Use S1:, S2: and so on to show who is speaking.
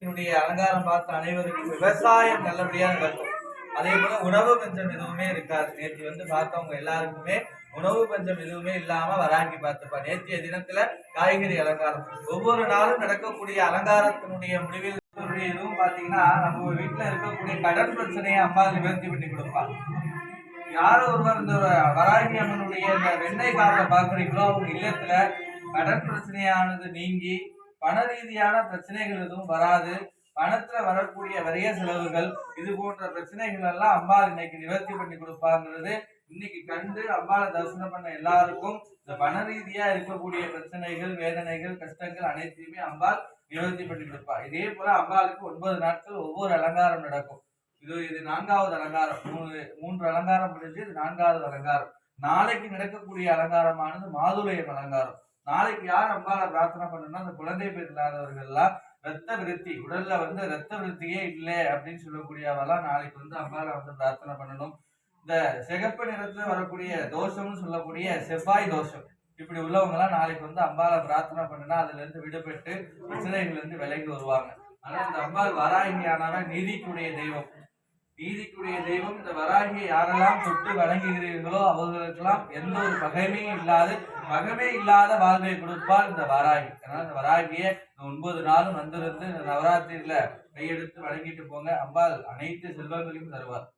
S1: என்னுடைய அலங்காரம் பார்த்த அனைவருக்கும் விவசாயம் நல்லபடியா நடக்கும். அதே போல உணவு பஞ்சம் எதுவுமே இருக்காது. நேற்று வந்து பார்த்தவங்க எல்லாருக்குமே உணவு பஞ்சம் எதுவுமே இல்லாம வராங்கி பார்த்துப்பா. நேற்றைய தினத்துல காய்கறி அலங்காரம். ஒவ்வொரு நாளும் நடக்கக்கூடிய அலங்காரத்தினுடைய முடிவில் எதுவும் பாத்தீங்கன்னா நம்ம வீட்டுல இருக்கக்கூடிய கடன் பிரச்சனையை அம்மா நிவர்த்தி பண்ணி கொடுப்பா. யாரோ ஒருவர் இந்த வராகி அம்மனுடைய இந்த வெண்ணெய் காப்பை பாக்குறீங்களோ அவங்க இல்லத்துல கடன் பிரச்சனையானது நீங்கி பண ரீதியான பிரச்சனைகள் எதுவும் வராது. பணத்துல வரக்கூடிய வரிய செலவுகள் இது போன்ற பிரச்சனைகள் எல்லாம் அம்பாள் இன்னைக்கு நிவர்த்தி பண்ணி கொடுப்பாங்கிறது இன்னைக்கு கண்டு அம்பாளை தரிசனம் பண்ண எல்லாருக்கும் இந்த பண ரீதியா இருக்கக்கூடிய பிரச்சனைகள், வேதனைகள், கஷ்டங்கள் அனைத்தையுமே அம்பாள் நிவர்த்தி பண்ணி கொடுப்பா. இதே போல அம்பாளுக்கு 9 நாட்கள் ஒவ்வொரு அலங்காரம் நடக்கும். இது 4வது அலங்காரம். மூன்று அலங்காரம் முடிஞ்சு இது 4வது அலங்காரம். நாளைக்கு நடக்கக்கூடிய அலங்காரமானது மாதுளையம் அலங்காரம். நாளைக்கு யார் அம்பாளை பிரார்த்தனை பண்ணணும்னா அந்த குழந்தை பேர் இல்லாதவர்கள் எல்லாம் ரத்த விருத்தி, உடல்ல வந்து ரத்த விருத்தியே இல்லை அப்படின்னு சொல்லக்கூடியவெல்லாம் நாளைக்கு வந்து அம்பாளை வந்து பிரார்த்தனை பண்ணணும். இந்த சிகப்பு நிறத்துல வரக்கூடிய தோஷம்னு சொல்லக்கூடிய செவ்வாய் தோஷம் இப்படி உள்ளவங்க எல்லாம் நாளைக்கு வந்து அம்பாளை பிரார்த்தனை பண்ணுனா அதுல இருந்து விடுபட்டு பிரச்சனைகள் இருந்து விலகி வருவாங்க. ஆனா இந்த அம்பாள் வராகியானவ நீதிக்குடைய தெய்வம். நீதிக்குரிய தெய்வம். இந்த வராகியை யாரெல்லாம் தொட்டு வணங்குகிறீர்களோ அவர்களுக்கெல்லாம் எந்த ஒரு பகைமே இல்லாத வாழ்வை கொடுப்பால் இந்த வராகி. அதனால இந்த வராகியை 9 நாளும் வந்திருந்து இந்த நவராத்திரியில கையெடுத்து வணங்கிட்டு போங்க. அம்பாள் அனைத்து செல்வங்களையும் தருவார்.